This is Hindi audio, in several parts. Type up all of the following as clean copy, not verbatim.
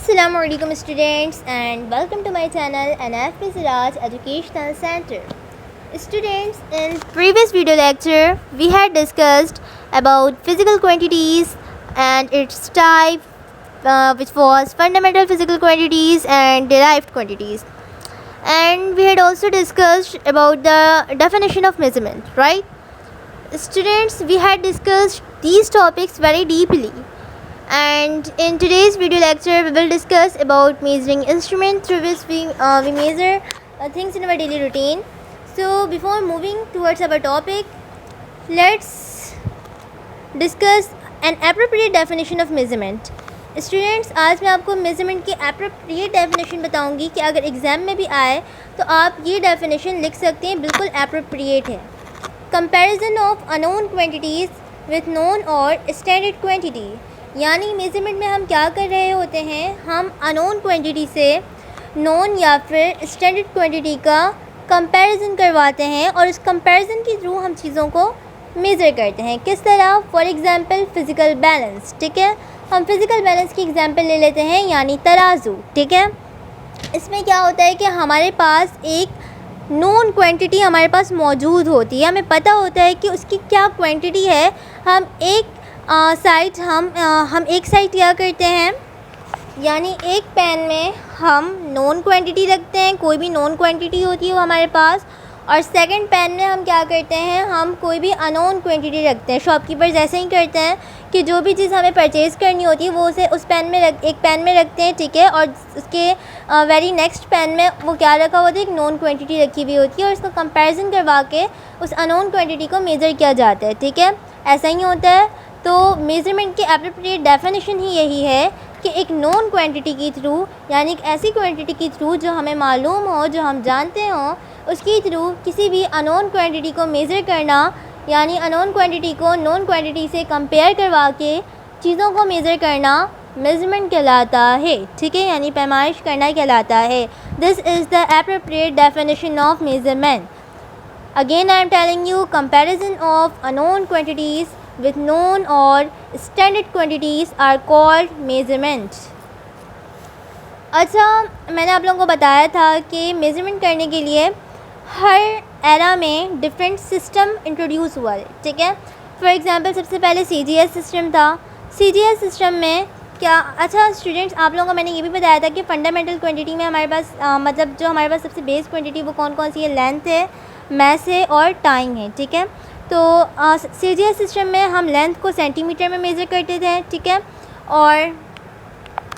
Assalamualaikum students and welcome to my channel NFP Siraj Educational Center. Students, in previous video lecture we had discussed about physical quantities and its type, which was fundamental physical quantities and derived quantities, and we had also discussed about the definition of measurement, right? Students, we had discussed these topics very deeply, and in today's video lecture we will discuss about measuring instrument through which we measure things in our daily routine. So before moving towards our topic, let's discuss an appropriate definition of measurement. Students, आज मैं आपको मेज़रमेंट की एप्रोप्रिएट डेफिनेशन बताऊंगी कि अगर एग्ज़ाम में भी आए तो आप ये डेफिनेशन लिख सकते हैं, बिल्कुल एप्रोप्रिएट है. Comparison of unknown quantities with known और स्टैंडर्ड क्वांटिटी, यानी मेज़रमेंट में हम क्या कर रहे होते हैं, हम अननोन क्वांटिटी से नोन या फिर स्टैंडर्ड क्वांटिटी का कंपैरिजन करवाते हैं और उस कंपैरिजन के थ्रू हम चीज़ों को मेज़र करते हैं. किस तरह? For example physical balance. ठीक है, हम फिज़िकल बैलेंस की एग्ज़ाम्पल ले लेते हैं, यानी तराजू. ठीक है, इसमें क्या होता है कि हमारे पास एक नोन क्वांटिटी हमारे पास मौजूद होती है, हमें पता होता है कि उसकी क्या क्वांटिटी है. हम एक साइड क्या करते हैं, यानी एक पेन में हम नोन क्वांटिटी रखते हैं, कोई भी नोन क्वांटिटी होती है वो हमारे पास, और सेकंड पेन में हम क्या करते हैं, हम कोई भी अननोन क्वांटिटी रखते हैं. शॉपकीपर्स ऐसे ही करते हैं कि जो भी चीज़ हमें परचेज़ करनी होती है वो उसे उस पेन में एक पेन में रखते हैं. ठीक है, और उसके वेरी नेक्स्ट पेन में वो क्या रखा होता है, एक नोन क्वांटिटी रखी हुई होती है, और इसका कंपैरिजन करवा के उस अननोन क्वांटिटी को मेज़र किया जाता है. ठीक है, ऐसा ही होता है. तो मेज़रमेंट की एप्रोप्रिएट डेफिनेशन ही यही है कि एक नोन क्वांटिटी के थ्रू, यानी एक ऐसी क्वांटिटी के थ्रू जो हमें मालूम हो, जो हम जानते हों, उसके थ्रू किसी भी अननोन क्वांटिटी को मेज़र करना, यानी अननोन क्वांटिटी को नोन क्वांटिटी से कंपेयर करवा के चीज़ों को मेज़र करना मेज़रमेंट कहलाता है. ठीक है, यानी पैमाइश करना कहलाता है. This is the appropriate definition of measurement. Again I am telling you, comparison of unknown quantities with known or standard quantities are called measurements. अच्छा, मैंने आप लोगों को बताया था कि मेज़रमेंट करने के लिए हर एरा में डिफरेंट सिस्टम इंट्रोड्यूस हुआ है. ठीक है, फॉर एग्ज़ाम्पल सबसे पहले CGS सिस्टम था. CGS सिस्टम में क्या, अच्छा स्टूडेंट्स, आप लोगों को मैंने ये भी बताया था कि फंडामेंटल क्वांटिटी में हमारे पास मतलब जो हमारे पास सबसे बेस क्वांटिटी वो कौन कौन सी है, लेंथ है, मैस है और टाइम है. ठीक है, तो CGS सिस्टम में हम लेंथ को सेंटीमीटर में मेज़र करते थे. ठीक है, और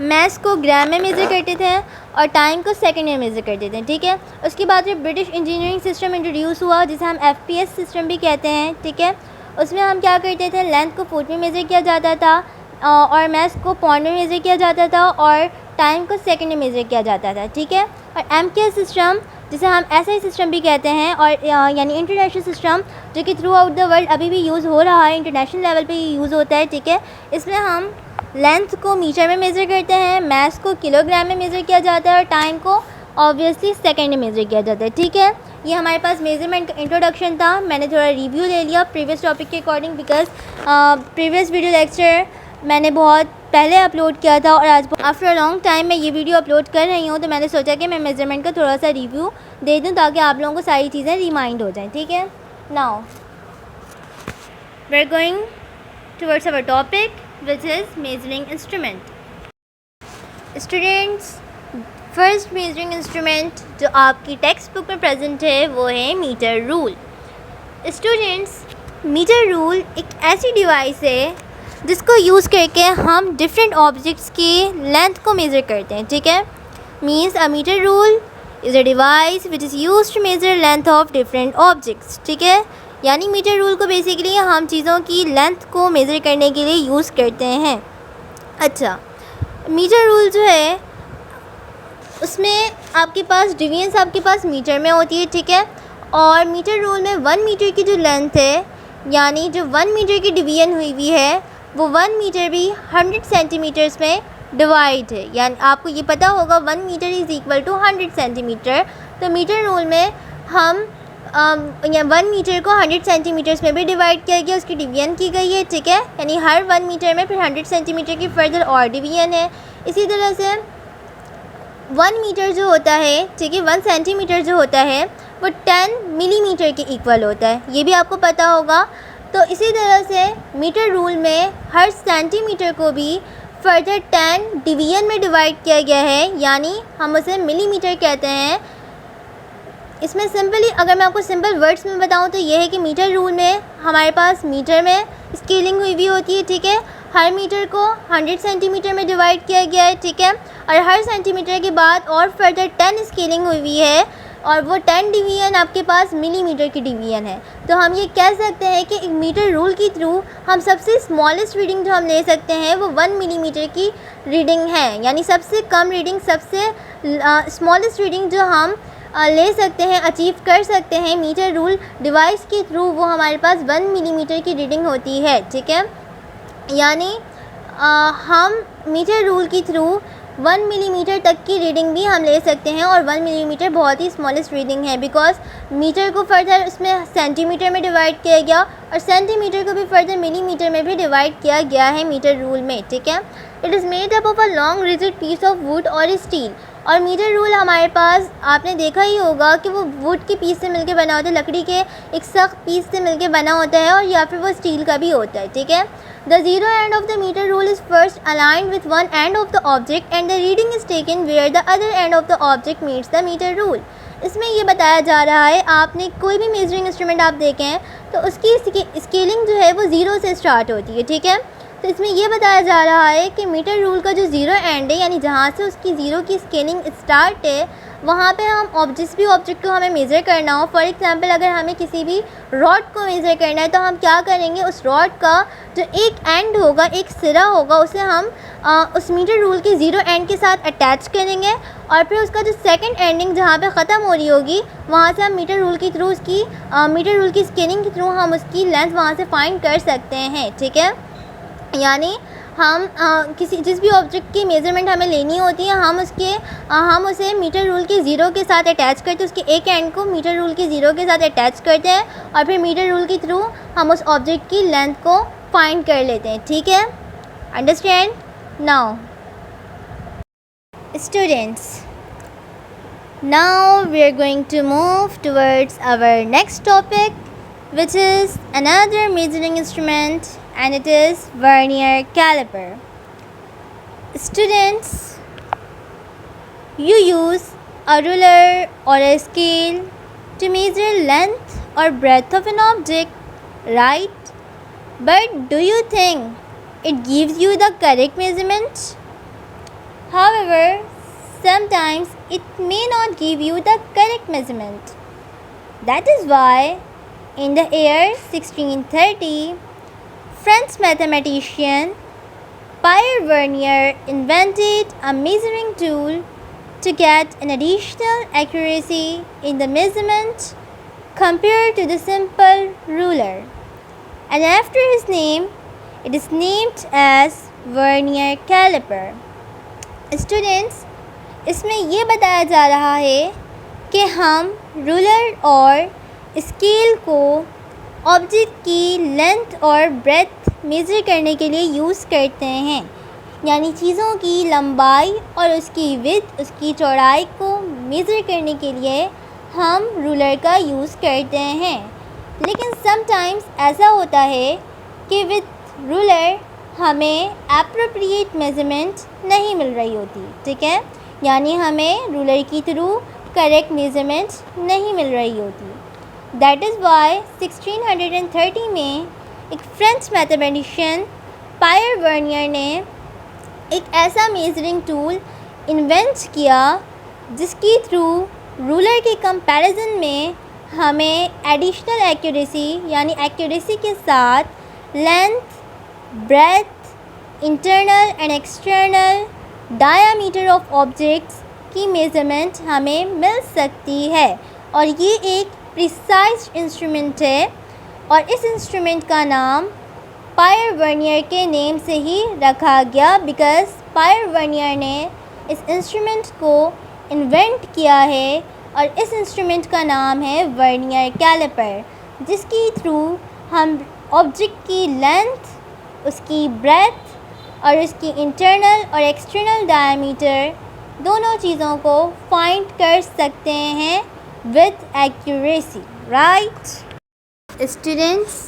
मैस को ग्राम में मेज़र करते थे और टाइम को सेकंड में मेज़र करते थे. ठीक है, उसके बाद फिर ब्रिटिश इंजीनियरिंग सिस्टम इंट्रोड्यूस हुआ, जिसे हम FPS सिस्टम भी कहते हैं. ठीक है, उसमें हम क्या करते थे, लेंथ को फुट में मेज़र किया जाता था और मैस को पॉइंट में मेज़र किया जाता था और टाइम को सेकंड में मेज़र किया जाता था. ठीक है, और MKS सिस्टम, जिसे हम SI सिस्टम भी कहते हैं, और यानी इंटरनेशनल सिस्टम, जो कि थ्रू आउट द वर्ल्ड अभी भी यूज़ हो रहा है, इंटरनेशनल लेवल पे यूज़ होता है. ठीक है, इसमें हम लेंथ को मीटर में मेज़र करते हैं, मैस को किलोग्राम में मेज़र किया जाता है और टाइम को ऑब्वियसली सेकंड में मेज़र किया जाता है. ठीक है, ये हमारे पास मेज़रमेंट का इंट्रोडक्शन था. मैंने थोड़ा रिव्यू ले लिया प्रीवियस टॉपिक के according, because previous video lecture मैंने बहुत पहले अपलोड किया था और आज आफ्टर अ लॉन्ग टाइम मैं ये वीडियो अपलोड कर रही हूँ, तो मैंने सोचा कि मैं मेज़रमेंट का थोड़ा सा रिव्यू दे दूँ ताकि आप लोगों को सारी चीज़ें रिमाइंड हो जाएं. ठीक है, now we are going towards our topic which is measuring instrument. Students, first measuring instrument जो आपकी टेक्स्ट बुक में प्रेजेंट है वो है metre rule. Students, metre rule एक ऐसी डिवाइस है जिसको यूज़ करके हम डिफरेंट ऑब्जेक्ट्स की लेंथ को मेज़र करते हैं. ठीक है, means a metre rule is a device which is use to measure length of different objects. ठीक है, यानी मीटर रूल को बेसिकली हम चीज़ों की लेंथ को मेज़र करने के लिए यूज़ करते हैं. अच्छा, मीटर रूल जो है उसमें आपके पास डिवीजन्स आपके पास मीटर में होती है. ठीक है, और मीटर रूल में 1 मीटर की जो लेंथ है, यानी जो 1 मीटर की डिवीजन हुई है, वो 1 मीटर भी 100 सेंटीमीटर्स में डिवाइड है. यानी आपको ये पता होगा 1 metre is equal to 100 centimetre. तो मीटर रूल में हम 1 मीटर को 100 सेंटीमीटर्स में भी डिवाइड किया गया, उसकी डिवीजन की गई है. ठीक है, यानी हर 1 मीटर में फिर 100 सेंटीमीटर की फर्दर और डिवीजन है. इसी तरह से 1 मीटर जो होता है, ठीक है, 1 सेंटीमीटर जो होता है वो 10 मिलीमीटर के इक्वल होता है, ये भी आपको पता होगा। तो इसी तरह से मीटर रूल में हर सेंटीमीटर को भी फर्दर 10 डिवीजन में डिवाइड किया गया है, यानी हम उसे मिलीमीटर कहते हैं। इसमें सिंपली अगर मैं आपको सिंपल वर्ड्स में बताऊं तो ये है कि मीटर रूल में हमारे पास मीटर में स्केलिंग हुई होती है, ठीक है। हर मीटर को 100 सेंटीमीटर में डिवाइड किया गया है, ठीक है, और हर सेंटीमीटर के बाद और फर्दर 10 स्केलिंग हुई है, और वो 10 डिवीजन आपके पास मिलीमीटर की डिवीजन है। तो हम ये कह सकते हैं कि एक मीटर रूल के थ्रू हम सबसे स्मॉलेस्ट रीडिंग जो हम ले सकते हैं वो 1 मिलीमीटर की रीडिंग है, यानी सबसे कम रीडिंग, सबसे स्मॉलेस्ट रीडिंग जो हम ले सकते हैं, अचीव कर सकते हैं मीटर रूल डिवाइस के थ्रू, वो हमारे पास 1 मिलीमीटर की रीडिंग होती है, ठीक है। यानी हम मीटर रूल के थ्रू 1 मिलीमीटर तक की रीडिंग भी हम ले सकते हैं, और 1 मिलीमीटर बहुत ही स्मॉलेस्ट रीडिंग है, बिकॉज मीटर को फर्दर उसमें सेंटीमीटर में डिवाइड किया गया और सेंटीमीटर को भी फर्दर मिलीमीटर में भी डिवाइड किया गया है मीटर रूल में, ठीक है। It is made up of a long rigid piece of wood और स्टील। और मीटर रूल हमारे पास आपने देखा ही होगा कि वो वुड के पीस से मिलके बना होता है, लकड़ी के एक सख्त पीस से मिलके बना होता है, और या फिर वो स्टील का भी होता है, ठीक है। The zero end of the metre rule is first aligned with one end of the object and the reading is taken where the other end of the object meets the metre rule. इसमें ये बताया जा रहा है, आपने कोई भी मेजरिंग इंस्ट्रूमेंट आप देखें तो उसकी स्केलिंग जो है वो ज़ीरो से स्टार्ट होती है, ठीक है। तो इसमें ये बताया जा रहा है कि मीटर रूल का जो ज़ीरो एंड है, यानी जहाँ से उसकी ज़ीरो की स्केलिंग स्टार्ट है, वहाँ पे हम जिस भी ऑब्जेक्ट को हमें मेज़र करना हो, फॉर एग्जांपल अगर हमें किसी भी रॉड को मेज़र करना है तो हम क्या करेंगे, उस रॉड का जो एक एंड होगा, एक सिरा होगा, उसे हम उस मीटर रूल के ज़ीरो एंड के साथ अटैच करेंगे, और फिर उसका जो सेकंड एंडिंग जहाँ पे ख़त्म हो रही होगी, वहाँ से हम मीटर रूल के थ्रू उसकी मीटर रूल की स्केलिंग के थ्रू हम उसकी लेंथ वहाँ से फाइंड कर सकते हैं, ठीक है। यानी हम जिस भी ऑब्जेक्ट की मेज़रमेंट हमें लेनी होती है, हम उसे मीटर रूल के ज़ीरो के साथ अटैच करते हैं, उसके एक एंड को मीटर रूल के ज़ीरो के साथ अटैच करते हैं, और फिर मीटर रूल के थ्रू हम उस ऑब्जेक्ट की लेंथ को फाइंड कर लेते हैं, ठीक है। Understand now students, now we are going to move towards our next topic, which is another measuring instrument, and it is vernier caliper. Students, you use a ruler or a scale to measure length or breadth of an object, right? But do you think it gives you the correct measurement? However, sometimes it may not give you the correct measurement. That is why in the year 1630, French mathematician Pierre Vernier invented a measuring tool to get an additional accuracy in the measurement compared to the simple ruler. And after his name, it is named as Vernier caliper. Students, इसमें ये बताया जा रहा है कि हम रूलर और स्केल को ऑब्जेक्ट की लेंथ और ब्रेथ मेज़र करने के लिए यूज़ करते हैं, यानी चीज़ों की लंबाई और उसकी विड्थ, उसकी चौड़ाई को मेज़र करने के लिए हम रूलर का यूज़ करते हैं। लेकिन समटाइम्स ऐसा होता है कि विद रूलर हमें एप्रोप्रिएट मेज़रमेंट नहीं मिल रही होती, ठीक है, यानी हमें रूलर की थ्रू करेक्ट मेज़रमेंट नहीं मिल रही होती। दैट इज़ वाई 1630 में एक फ्रेंच मैथमेटिशियन पायर वर्नियर ने एक ऐसा मेजरिंग टूल इन्वेंट किया जिसके थ्रू रूलर के कंपैरिजन में हमें एडिशनल एक्यूरेसी, यानी एक्यूरेसी के साथ length, breadth, internal and external diameter of objects की मेज़रमेंट हमें मिल सकती है। और ये एक प्रिसाइज इंस्ट्रूमेंट है, और इस इंस्ट्रूमेंट का नाम पायर वर्नियर के नेम से ही रखा गया, बिकॉज पायर वर्नियर ने इस इंस्ट्रूमेंट को इन्वेंट किया है, और इस इंस्ट्रूमेंट का नाम है वर्नियर कैलिपर, जिसके थ्रू हम ऑब्जेक्ट की लेंथ, उसकी ब्रेथ और उसकी इंटरनल और एक्सटर्नल डायमीटर दोनों चीज़ों को फाइंड कर सकते हैं with accuracy, right? Students,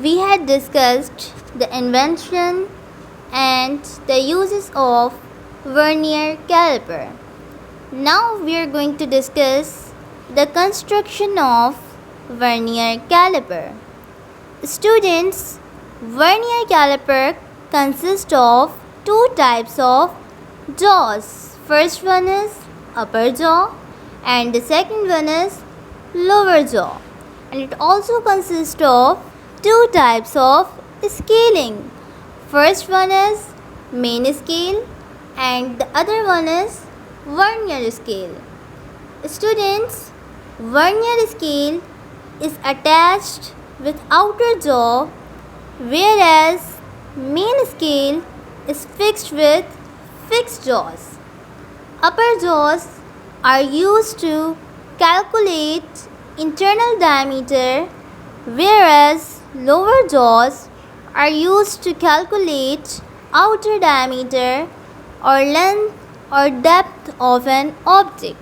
we had discussed the invention and the uses of vernier caliper. Now we are going to discuss the construction of vernier caliper. Students, vernier caliper consists of two types of jaws. First one is upper jaw and the second one is lower jaw. And it also consists of two types of scaling. First one is main scale and the other one is vernier scale. Students, vernier scale is attached with outer jaw, whereas main scale is fixed with fixed jaws. Upper jaws are used to calculate internal diameter, whereas lower jaws are used to calculate outer diameter or length or depth of an object.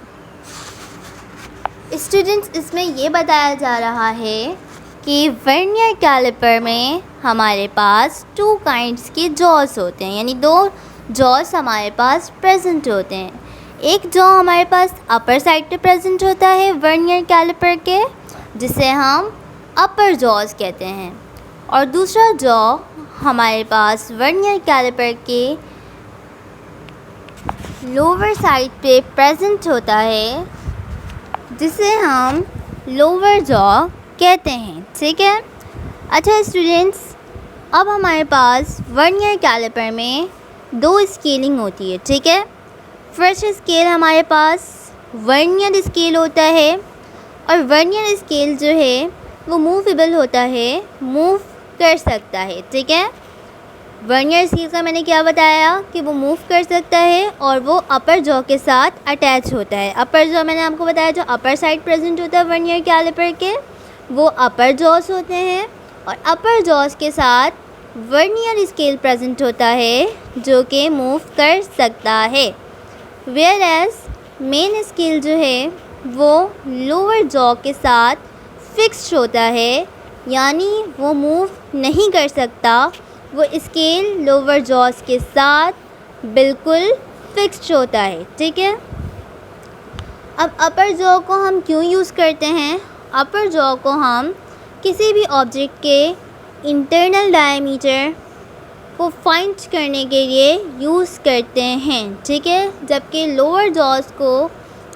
Students, इसमें ये बताया जा रहा है कि वर्नियर कैलिपर में हमारे पास टू काइंड्स के जॉस होते हैं, यानी दो जॉस हमारे पास प्रेजेंट होते हैं. एक जॉ हमारे पास अपर साइड पे प्रेजेंट होता है वर्नियर कैलिपर के, जिसे हम अपर जॉस कहते हैं, और दूसरा जॉ हमारे पास वर्नियर कैलिपर के लोअर साइड पे प्रेजेंट होता है, जिसे हम लोअर जॉ कहते हैं. ठीक है. अच्छा स्टूडेंट्स, अब हमारे पास वर्नियर कैलिपर में दो स्केलिंग होती है. ठीक है. फर्स्ट स्केल हमारे पास वर्नियर स्केल होता है, और वर्नियर स्केल जो है वो मूवेबल होता है, मूव कर सकता है. ठीक है. वर्नियर स्केल का मैंने क्या बताया कि वो मूव कर सकता है और वो अपर जॉ के साथ अटैच होता है. अपर जॉ मैंने आपको बताया जो अपर साइड प्रेजेंट होता है वर्नियर कैलिपर के, वो अपर जॉस होते हैं, और अपर जॉस के साथ वर्नियर स्केल प्रेजेंट होता है जो कि मूव कर सकता है. वेयर एज मेन स्केल जो है वो लोअर जॉ के साथ फिक्स्ड होता है, यानी वो मूव नहीं कर सकता. वो स्केल लोअर जॉस के साथ बिल्कुल फिक्स्ड होता है. ठीक है. अब अपर जॉ को हम क्यों यूज़ करते हैं? अपर जॉ को हम किसी भी ऑब्जेक्ट के इंटरनल डायमीटर को फाइंड करने के लिए यूज़ करते हैं. ठीक है. जबकि लोअर जॉस को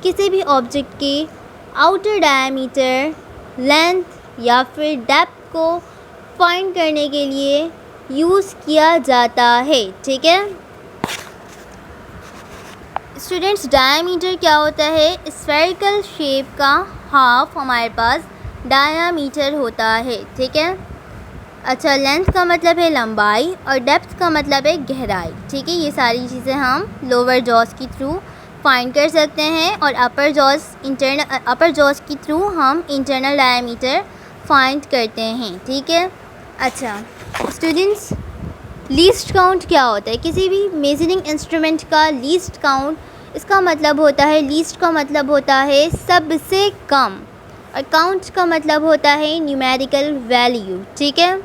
किसी भी ऑब्जेक्ट की आउटर डायमीटर, लेंथ या फिर डेप्थ को फाइंड करने के लिए यूज़ किया जाता है. ठीक है. स्टूडेंट्स, डायमीटर क्या होता है? स्फेरिकल शेप का हाफ हमारे पास डायमीटर होता है. ठीक है. अच्छा, लेंथ का मतलब है लंबाई और डेप्थ का मतलब है गहराई. ठीक है. ये सारी चीज़ें हम लोअर जॉस के थ्रू फाइंड कर सकते हैं, और अपर जॉस के थ्रू हम इंटरनल डायमीटर फाइंड करते हैं. ठीक है. अच्छा स्टूडेंट्स, लीस्ट काउंट क्या होता है? किसी भी मेजरिंग इंस्ट्रूमेंट का लीस्ट काउंट, इसका मतलब होता है, लीस्ट का मतलब होता है सबसे कम, और काउंट का मतलब होता है न्यूमेरिकल वैल्यू. ठीक है.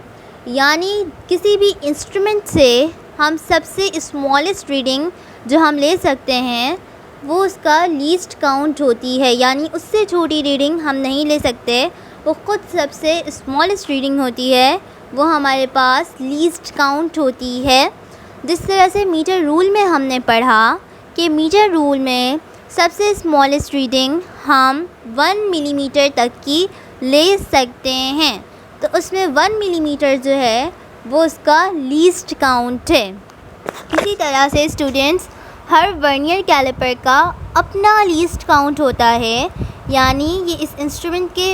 यानी किसी भी इंस्ट्रूमेंट से हम सबसे स्मॉलेस्ट रीडिंग जो हम ले सकते हैं वो उसका लीस्ट काउंट होती है, यानी उससे छोटी रीडिंग हम नहीं ले सकते. वो खुद सबसे स्मॉलेस्ट रीडिंग होती है, वो हमारे पास लीस्ट काउंट होती है. जिस तरह से मीटर रूल में हमने पढ़ा कि मीटर रूल में सबसे स्मॉलेस्ट रीडिंग हम 1 मिलीमीटर तक की ले सकते हैं, तो उसमें 1 मिलीमीटर जो है वो उसका लीस्ट काउंट है. इसी तरह से स्टूडेंट्स, हर वर्नियर कैलिपर का अपना लीस्ट काउंट होता है, यानी ये इस इंस्ट्रूमेंट के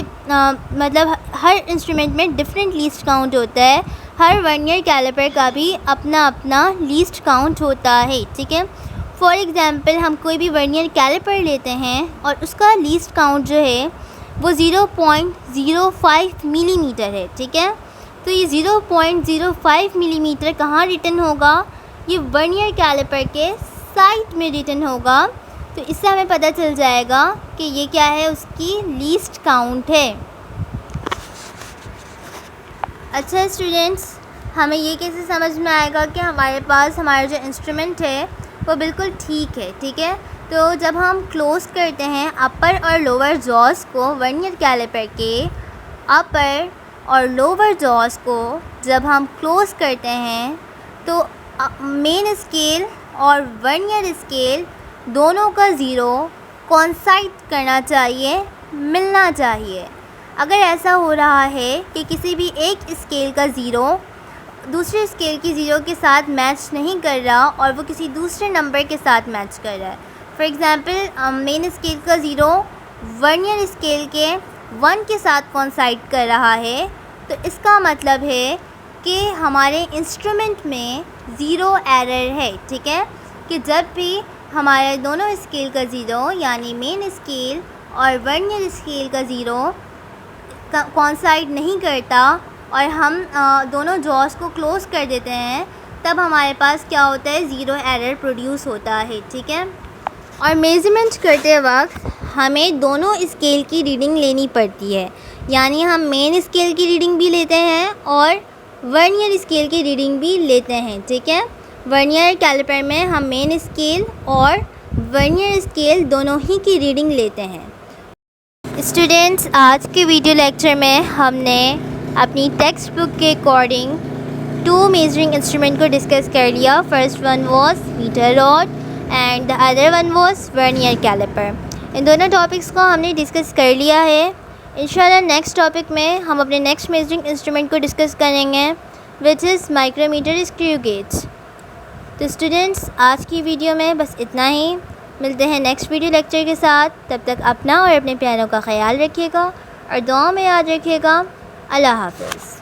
मतलब हर इंस्ट्रूमेंट में डिफरेंट लीस्ट काउंट होता है. हर वर्नियर कैलिपर का भी अपना अपना लीस्ट काउंट होता है. ठीक है. फॉर एग्ज़ाम्पल, हम कोई भी वर्नियर कैलिपर लेते हैं और उसका लीस्ट काउंट जो है वो 0.05 मिलीमीटर है. ठीक है. तो ये 0.05 मिलीमीटर कहाँ रिटर्न होगा? ये वर्नियर कैलिपर के साइड में रिटन होगा तो इससे हमें पता चल जाएगा कि ये क्या है, उसकी लीस्ट काउंट है। अच्छा स्टूडेंट्स, हमें ये कैसे समझ में आएगा कि हमारे पास हमारा जो इंस्ट्रूमेंट है वो बिल्कुल ठीक है। ठीक है, तो जब हम क्लोज़ करते हैं अपर और लोअर जॉस को वर्नियर कैलिपर के, अपर और लोअर जॉस को जब हम क्लोज़ करते हैं तो मेन स्केल और वर्नियर स्केल दोनों का ज़ीरो कोइंसाइड करना चाहिए, मिलना चाहिए। अगर ऐसा हो रहा है कि किसी भी एक स्केल का ज़ीरो दूसरे स्केल की ज़ीरो के साथ मैच नहीं कर रहा और वो किसी दूसरे नंबर के साथ मैच कर रहा है, फॉर एग्ज़ाम्पल मेन स्केल का ज़ीरो वर्नियर स्केल के 1 के साथ कोइंसाइड कर रहा है, तो इसका मतलब है कि हमारे इंस्ट्रूमेंट में ज़ीरो एरर है। ठीक है, कि जब भी हमारे दोनों स्केल का ज़ीरो यानी मेन स्केल और वर्नियर स्केल का ज़ीरो कोइंसाइड नहीं करता और हम दोनों जॉस को क्लोज़ कर देते हैं, तब हमारे पास क्या होता है, ज़ीरो एरर प्रोड्यूस होता है। ठीक है, और मेज़रमेंट करते वक्त हमें दोनों स्केल की रीडिंग लेनी पड़ती है, यानी हम मेन स्केल की रीडिंग भी लेते हैं और वर्नियर स्केल की रीडिंग भी लेते हैं। ठीक है, वर्नियर कैलिपर में हम मेन स्केल और वर्नियर स्केल दोनों ही की रीडिंग लेते हैं। स्टूडेंट्स, आज के वीडियो लेक्चर में हमने अपनी टेक्स्ट बुक के अकॉर्डिंग 2 मेजरिंग इंस्ट्रूमेंट को डिस्कस कर लिया। First one was metre rod and the other one was vernier calliper. इन दोनों टॉपिक्स को हमने डिस्कस कर लिया है। इंशाल्लाह नेक्स्ट टॉपिक में हम अपने नेक्स्ट मेजरिंग इंस्ट्रूमेंट को डिस्कस करेंगे, which is micrometer screw gauge. तो स्टूडेंट्स, आज की वीडियो में बस इतना ही। मिलते हैं नेक्स्ट वीडियो लेक्चर के साथ। तब तक अपना और अपने प्यारों का ख्याल रखिएगा और दुआ में याद रखिएगा। अल्लाह हाफ़िज़।